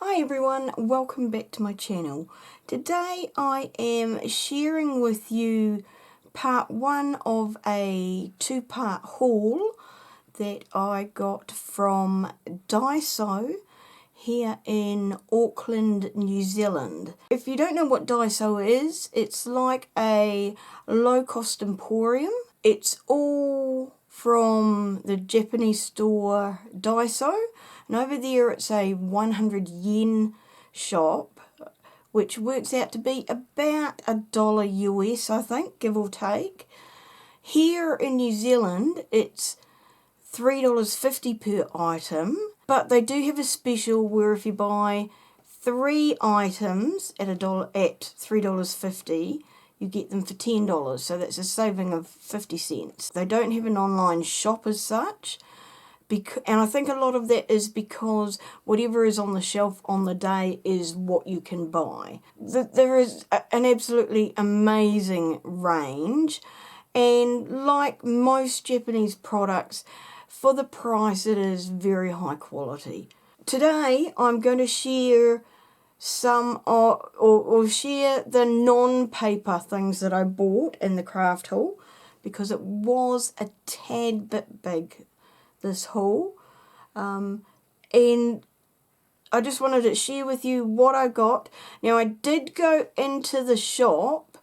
Hi everyone, welcome back to my channel. Today I am sharing with you part one of a two-part haul that I got from Daiso here in Auckland, New Zealand. If you don't know what Daiso is, it's like a low-cost emporium. It's all from the Japanese store Daiso, and over there it's a 100 yen shop, which works out to be about $1 US, I think, give or take. Here in New Zealand it's $3.50 per item, but they do have a special where if you buy 3 items at $3.50, you get them for $10, so that's a saving of 50 cents. They don't have an online shop as such, and I think a lot of that is because whatever is on the shelf on the day is what you can buy. There is an absolutely amazing range, and like most Japanese products, for the price it is very high quality. Today I'm going to share some or share the non-paper things that I bought in the craft haul, because it was a tad bit big, this haul, and I just wanted to share with you what I got. Now I did go into the shop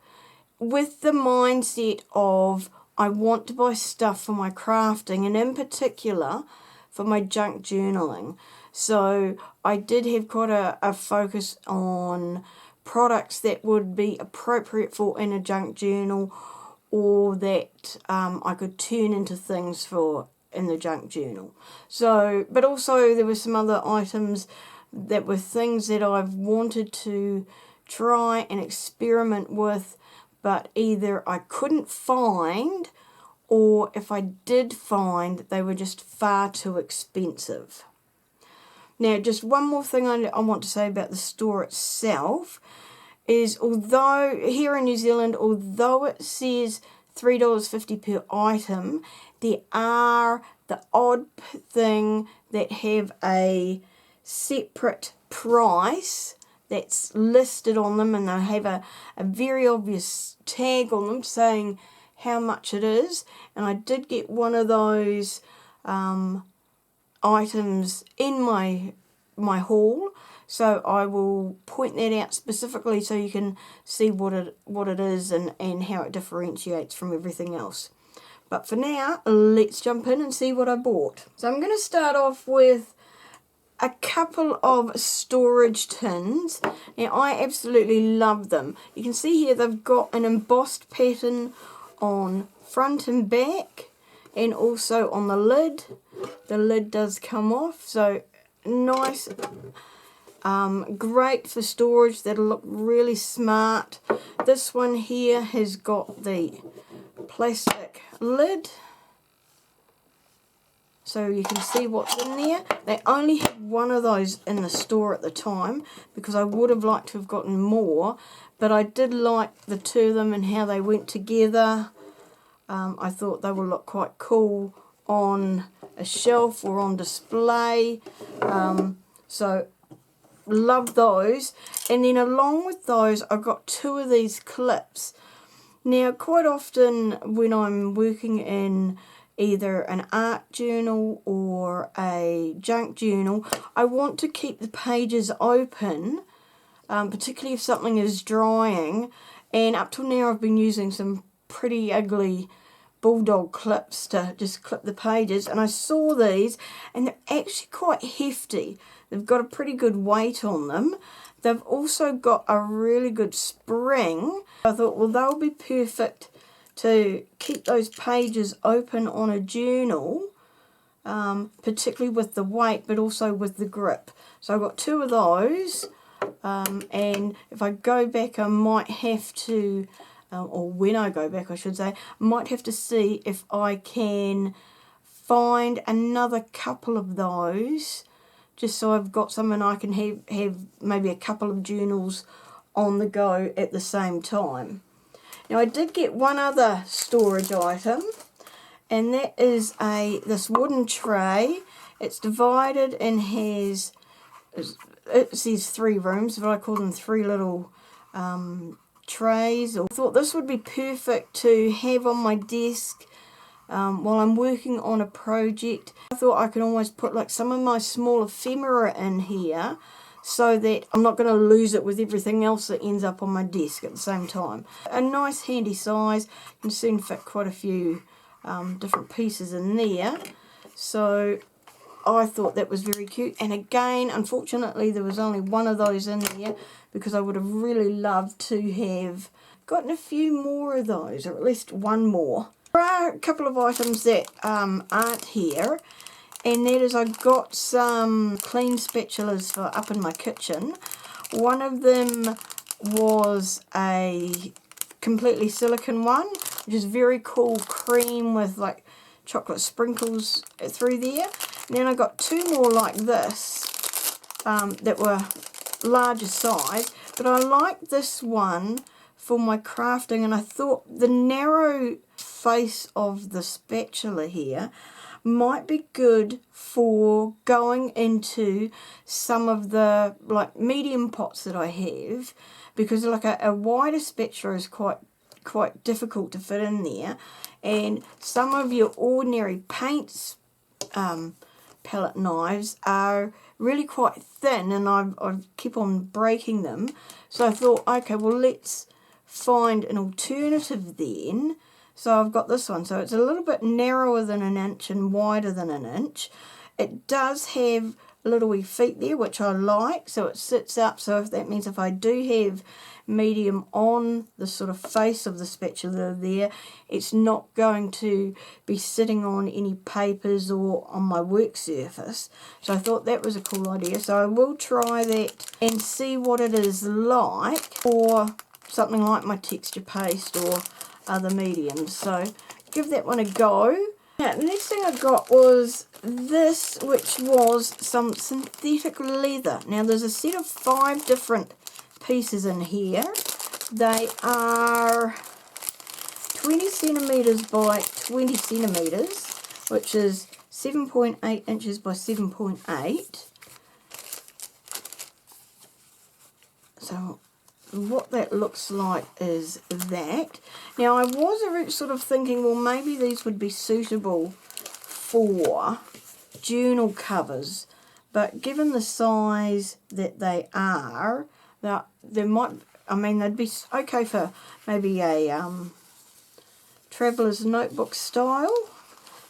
with the mindset of I want to buy stuff for my crafting, and in particular for my junk journaling. So I did have quite a focus on products that would be appropriate for in a junk journal, or that I could turn into things for in the junk journal. So, but also there were some other items that were things that I've wanted to try and experiment with, but either I couldn't find, or if I did find, they were just far too expensive. Now, just one more thing I want to say about the store itself is, although here in New Zealand, although it says $3.50 per item, there are the odd thing that have a separate price that's listed on them, and they have a very obvious tag on them saying how much it is. And I did get one of those items in my haul, so I will point that out specifically so you can see what it is and how it differentiates from everything else. But for now, let's jump in and see what I bought. So I'm going to start off with a couple of storage tins. Now I absolutely love them. You can see here they've got an embossed pattern on front and back, and also on the lid. The lid does come off, so nice, great for storage. That'll look really smart. This one here has got the plastic lid, so you can see what's in there. They only had one of those in the store at the time, because I would have liked to have gotten more, but I did like the two of them and how they went together. I thought they would look quite cool on a shelf or on display, so love those. And then along with those, I got two of these clips. Now quite often when I'm working in either an art journal or a junk journal, I want to keep the pages open, particularly if something is drying, and up till now I've been using some pretty ugly bulldog clips to just clip the pages, and I saw these and they're actually quite hefty. They've got a pretty good weight on them. They've also got a really good spring. I thought, well, they'll be perfect to keep those pages open on a journal, particularly with the weight but also with the grip. So I've got two of those, and if I go back I might have to, or when I go back I should say, I might have to see if I can find another couple of those, just so I've got some and I can have maybe a couple of journals on the go at the same time. Now I did get one other storage item, and that is this wooden tray. It's divided and has it says 3 rooms, but I call them 3 little trays. I thought this would be perfect to have on my desk while I'm working on a project. I thought I could almost put like some of my small ephemera in here so that I'm not going to lose it with everything else that ends up on my desk at the same time. A nice handy size, you can soon fit quite a few different pieces in there. So I thought that was very cute, and again, unfortunately there was only one of those in there because I would have really loved to have gotten a few more of those, or at least one more. There are a couple of items that aren't here, and that is I got some clean spatulas for up in my kitchen. One of them was a completely silicone one, which is very cool, cream with like chocolate sprinkles through there. And then I got 2 more like this that were larger size, but I like this one for my crafting, and I thought the narrow face of the spatula here might be good for going into some of the like medium pots that I have, because like a wider spatula is quite difficult to fit in there, and some of your ordinary paints palette knives are really quite thin, and I keep on breaking them. So I thought, okay, well, let's find an alternative then. So I've got this one. So it's a little bit narrower than 1 inch and wider than 1 inch. It does have little wee feet there, which I like, so it sits up. So if that means if I do have medium on the sort of face of the spatula there, it's not going to be sitting on any papers or on my work surface. So I thought that was a cool idea. So I will try that and see what it is like for something like my texture paste or other mediums. So give that one a go. Now, the next thing I got was this, which was some synthetic leather. Now, there's a set of 5 different pieces in here. They are 20 centimeters by 20 centimeters, which is 7.8 inches by 7.8. So what that looks like is that. Now, I was sort of thinking, well, maybe these would be suitable for journal covers, but given the size that they are, they might, I mean, they'd be okay for maybe a traveller's notebook style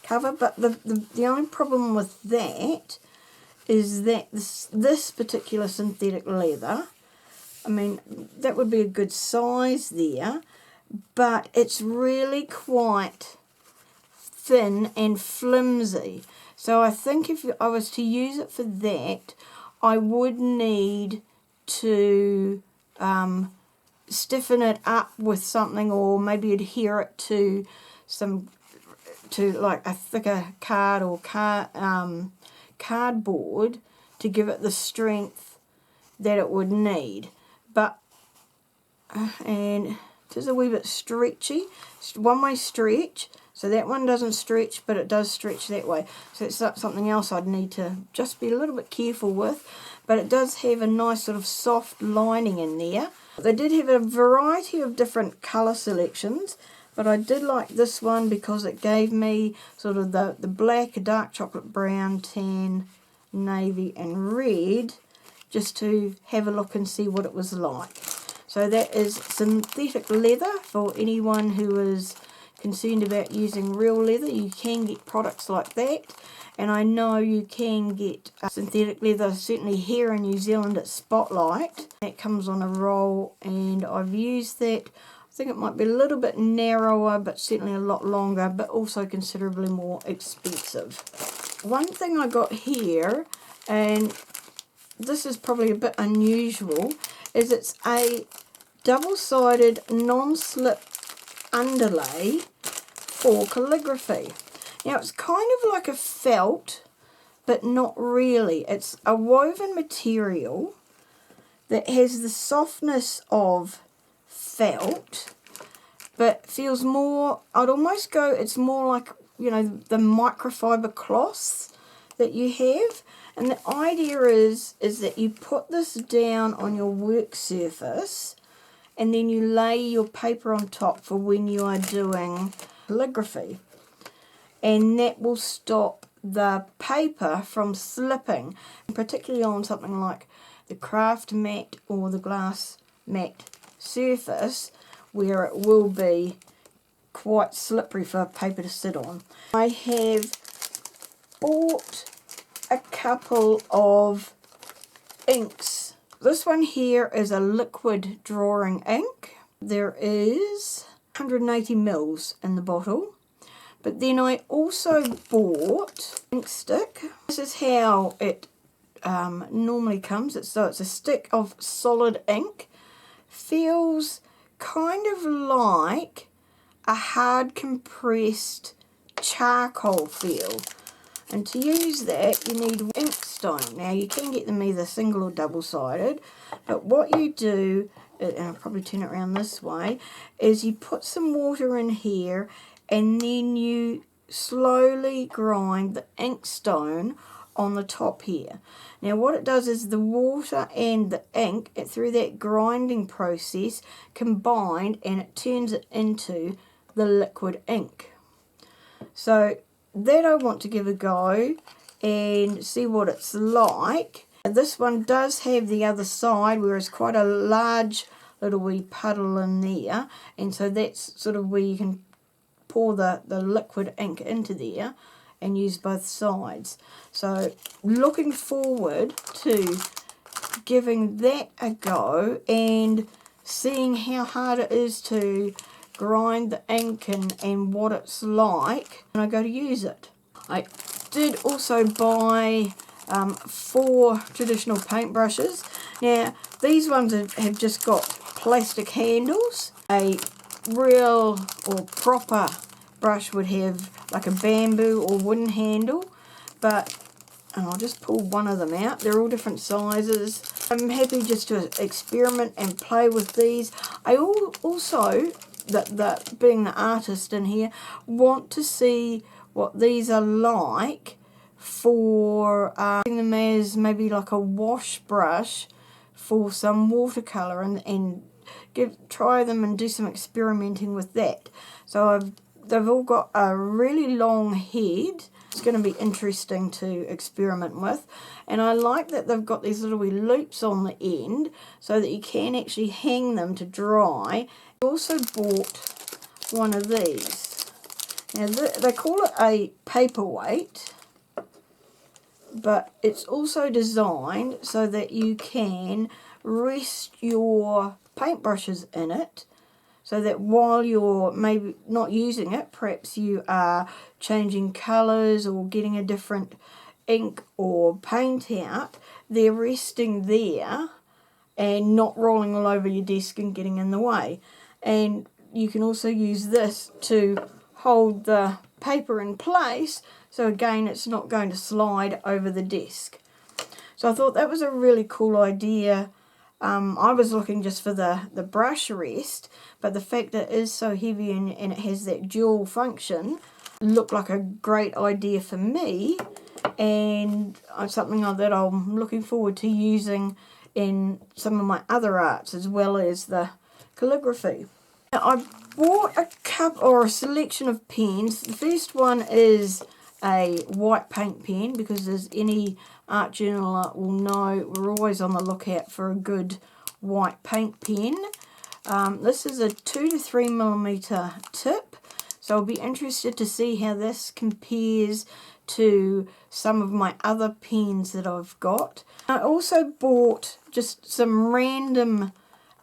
cover, but the only problem with that is that this particular synthetic leather, I mean, that would be a good size there, but it's really quite thin and flimsy. So I think if I was to use it for that, I would need to stiffen it up with something, or maybe adhere it to like a thicker card or cardboard to give it the strength that it would need. But and it is a wee bit stretchy. It's one-way stretch, so that one doesn't stretch, but it does stretch that way. So it's something else I'd need to just be a little bit careful with. But it does have a nice sort of soft lining in there. They did have a variety of different colour selections, but I did like this one because it gave me sort of the black, dark chocolate brown, tan, navy and red, just to have a look and see what it was like. So that is synthetic leather. For anyone who is concerned about using real leather, you can get products like that. And I know you can get synthetic leather, certainly here in New Zealand at Spotlight. That comes on a roll, and I've used that. I think it might be a little bit narrower, but certainly a lot longer, but also considerably more expensive. One thing I got here, and this is probably a bit unusual, is it's a double-sided non-slip underlay for calligraphy. Now, it's kind of like a felt, but not really. It's a woven material that has the softness of felt, but feels more, I'd almost go, it's more like, you know, the microfiber cloths that you have. And the idea is that you put this down on your work surface and then you lay your paper on top for when you are doing calligraphy. And that will stop the paper from slipping, particularly on something like the craft mat or the glass mat surface where it will be quite slippery for paper to sit on. I have bought a couple of inks. This one here is a liquid drawing ink. There is 180 mils in the bottle. But then I also bought ink stick. This is how it normally comes. It's a stick of solid ink. Feels kind of like a hard compressed charcoal feel. And to use that you need inkstone. Now you can get them either single or double-sided, but what you do, and I'll probably turn it around this way, is you put some water in here and then you slowly grind the inkstone on the top here. Now what it does is the water and the ink, through that grinding process, combined and it turns it into the liquid ink. So that I want to give a go and see what it's like. And this one does have the other side where it's quite a large little wee puddle in there, and so that's sort of where you can pour the liquid ink into there and use both sides. So looking forward to giving that a go and seeing how hard it is to grind the ink and what it's like when I go to use it. I did also buy 4 traditional paintbrushes. Now these ones have just got plastic handles. A real or proper brush would have like a bamboo or wooden handle, but and I'll just pull one of them out. They're all different sizes. I'm happy just to experiment and play with these. I also, being the artist in here, want to see what these are like for using them as maybe like a wash brush for some watercolour and try them and do some experimenting with that. So they've all got a really long head. It's going to be interesting to experiment with, and I like that they've got these little wee loops on the end so that you can actually hang them to dry. I also bought one of these. Now they call it a paperweight, but it's also designed so that you can rest your paintbrushes in it, so that while you're maybe not using it, perhaps you are changing colours or getting a different ink or paint out, they're resting there and not rolling all over your desk and getting in the way. And you can also use this to hold the paper in place, so again it's not going to slide over the desk. So I thought that was a really cool idea. I was looking just for the brush rest, but the fact that it is so heavy and it has that dual function looked like a great idea for me, and something that I'm looking forward to using in some of my other arts as well as the calligraphy. Now, I bought a selection of pens. The first one is a white paint pen, because as any art journaler will know, we're always on the lookout for a good white paint pen. This is a 2 to 3 millimeter tip, so I'll be interested to see how this compares to some of my other pens that I've got. I also bought just some random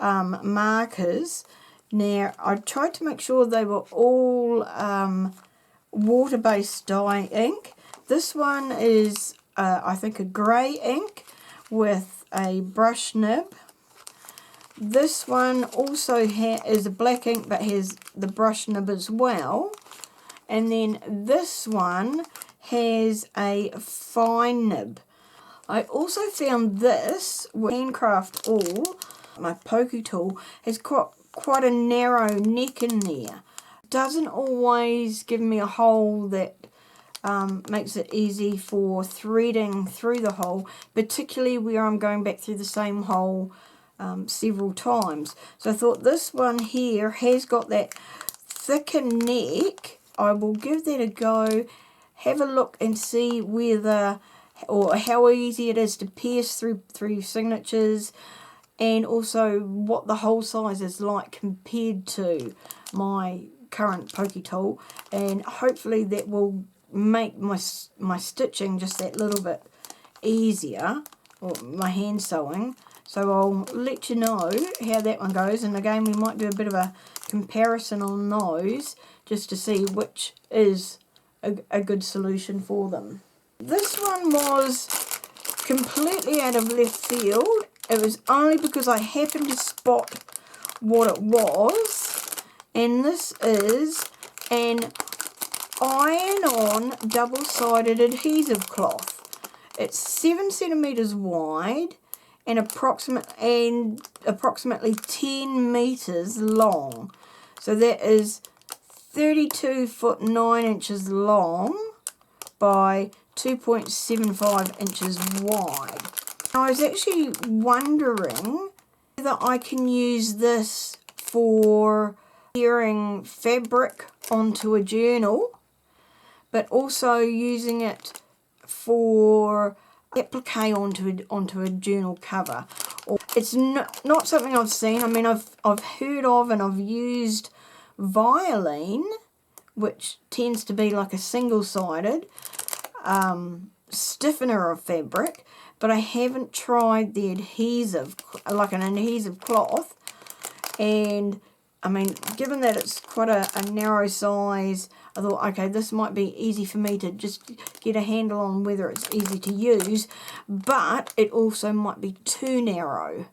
markers. Now I tried to make sure they were all water-based dye ink. This one is I think a grey ink with a brush nib. This one also is a black ink but has the brush nib as well. And then this one has a fine nib. I also found this with Handcraft All, my pokey tool, has quite a narrow neck in there. Doesn't always give me a hole that makes it easy for threading through the hole, particularly where I'm going back through the same hole several times. So I thought this one here has got that thicker neck. I will give that a go, have a look and see whether or how easy it is to pierce through signatures, and also what the hole size is like compared to my current pokey tool, and hopefully that will make my stitching just that little bit easier, or my hand sewing. So I'll let you know how that one goes, and again we might do a bit of a comparison on those just to see which is a good solution for them. This one was completely out of left field. It was only because I happened to spot what it was, and this is an iron-on double-sided adhesive cloth. It's 7 centimeters wide and approximately 10 meters long. So that is 32 foot 9 inches long by 2.75 inches wide. Now, I was actually wondering whether I can use this for layering fabric onto a journal, but also using it for applique onto a journal cover. It's not something I've seen. I mean, I've heard of and I've used Violin, which tends to be like a single-sided stiffener of fabric, but I haven't tried the adhesive, like an adhesive cloth. And I mean, given that it's quite a narrow size, I thought, okay, this might be easy for me to just get a handle on whether it's easy to use, but it also might be too narrow.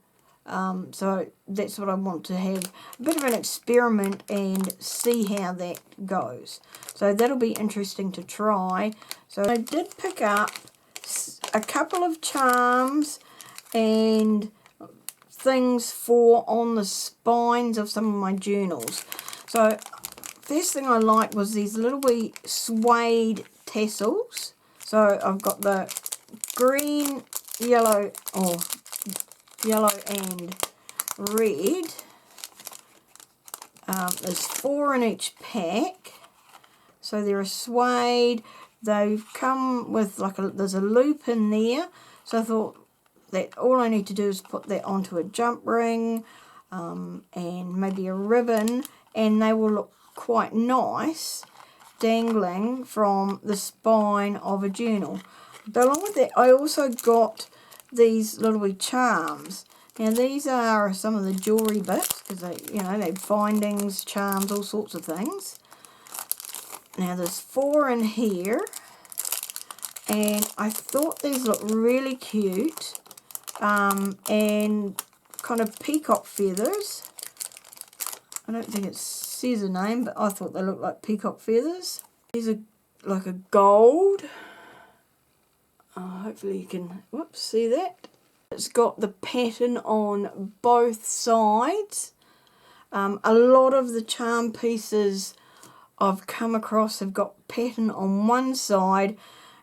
So that's what I want to have, a bit of an experiment and see how that goes. So that'll be interesting to try. So I did pick up a couple of charms and things for on the spines of some of my journals. So first thing I liked was these little wee suede tassels. So I've got the green, yellow and red. There's 4 in each pack. So they're a suede. They've come with there's a loop in there. So I thought that all I need to do is put that onto a jump ring and maybe a ribbon, and they will look quite nice dangling from the spine of a journal. But along with that, I also got these little wee charms. Now these are some of the jewellery bits, because they've findings, charms, all sorts of things. Now there's 4 in here, and I thought these looked really cute, and kind of peacock feathers. I don't think it says a name, but I thought they looked like peacock feathers. These are like a gold. Hopefully you can, see that? It's got the pattern on both sides. A lot of the charm pieces I've come across have got pattern on one side,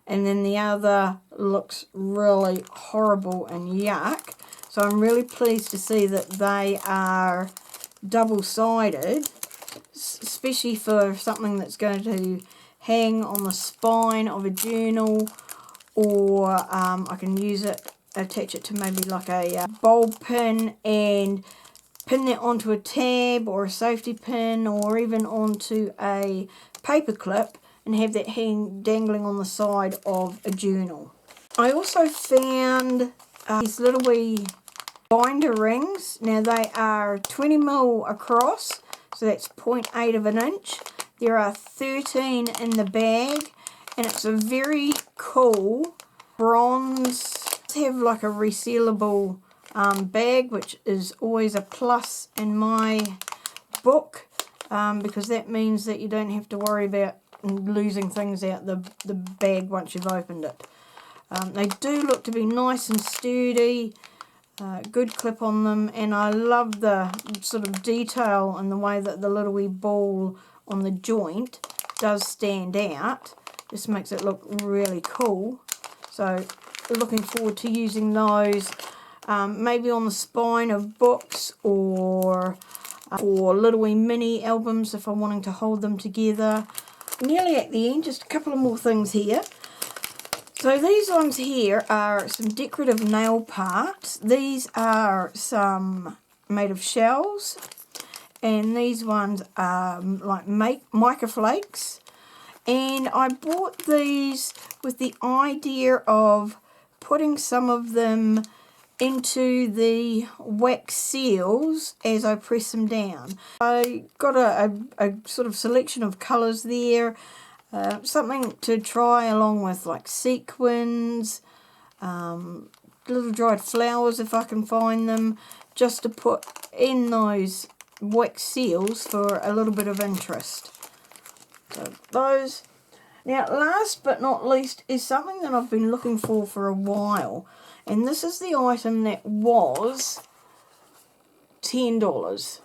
and then the other looks really horrible and yuck. So I'm really pleased to see that they are double-sided, especially for something that's going to hang on the spine of a journal, or I can use it, attach it to maybe like a bulb pin and pin that onto a tab or a safety pin, or even onto a paper clip, and have that dangling on the side of a journal. I also found these little wee binder rings. Now they are 20mm across, so that's 0.8 of an inch. There are 13 in the bag, and it's a very cool bronze. They have like a resealable bag, which is always a plus in my book, because that means that you don't have to worry about losing things out the bag once you've opened it. They do look to be nice and sturdy, good clip on them, and I love the sort of detail and the way that the little wee ball on the joint does stand out. This makes it look really cool. So looking forward to using those maybe on the spine of books or little wee mini albums if I'm wanting to hold them together. Nearly at the end, just a couple of more things here. So these ones here are some decorative nail parts. These are some made of shells, and these ones are like mica flakes. And I bought these with the idea of putting some of them into the wax seals as I press them down. I got a sort of selection of colours there, something to try along with like sequins, little dried flowers if I can find them, just to put in those wax seals for a little bit of interest. So those. Now last but not least is something that I've been looking for a while, and this is the item that was $10.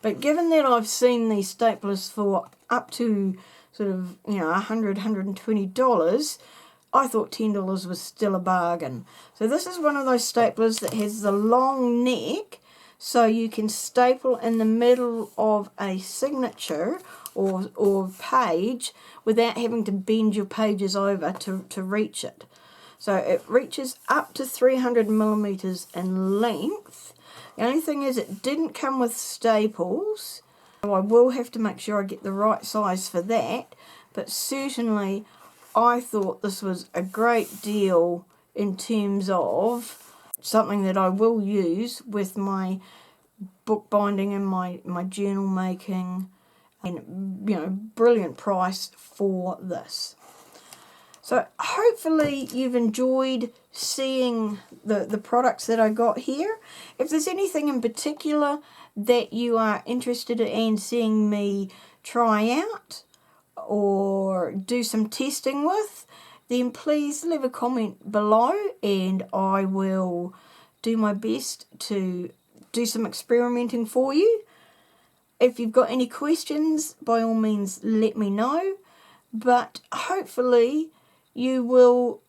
But given that I've seen these staplers for up to sort of, you know, $100, $120, I thought $10 was still a bargain. So this is one of those staplers that has the long neck, so you can staple in the middle of a signature or page without having to bend your pages over to reach it. So it reaches up to 300 millimeters in length. The only thing is it didn't come with staples, so I will have to make sure I get the right size for that, but certainly I thought this was a great deal in terms of something that I will use with my bookbinding and my journal making, and, you know, brilliant price for this. So hopefully you've enjoyed seeing the products that I got here. If there's anything in particular that you are interested in seeing me try out or do some testing with, then please leave a comment below and I will do my best to do some experimenting for you. If you've got any questions, by all means let me know, but hopefully you will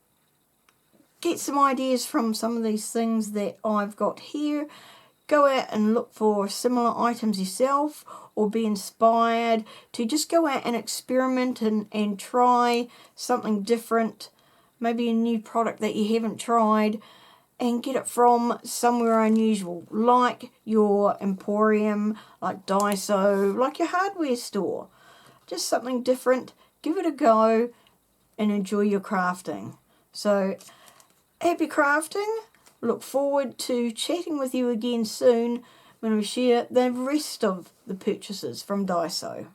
get some ideas from some of these things that I've got here. Go out and look for similar items yourself, or be inspired to just go out and experiment and try something different, maybe a new product that you haven't tried, and get it from somewhere unusual, like your emporium, like Daiso, like your hardware store. Just something different. Give it a go and enjoy your crafting. So, happy crafting. Look forward to chatting with you again soon when we share the rest of the purchases from Daiso.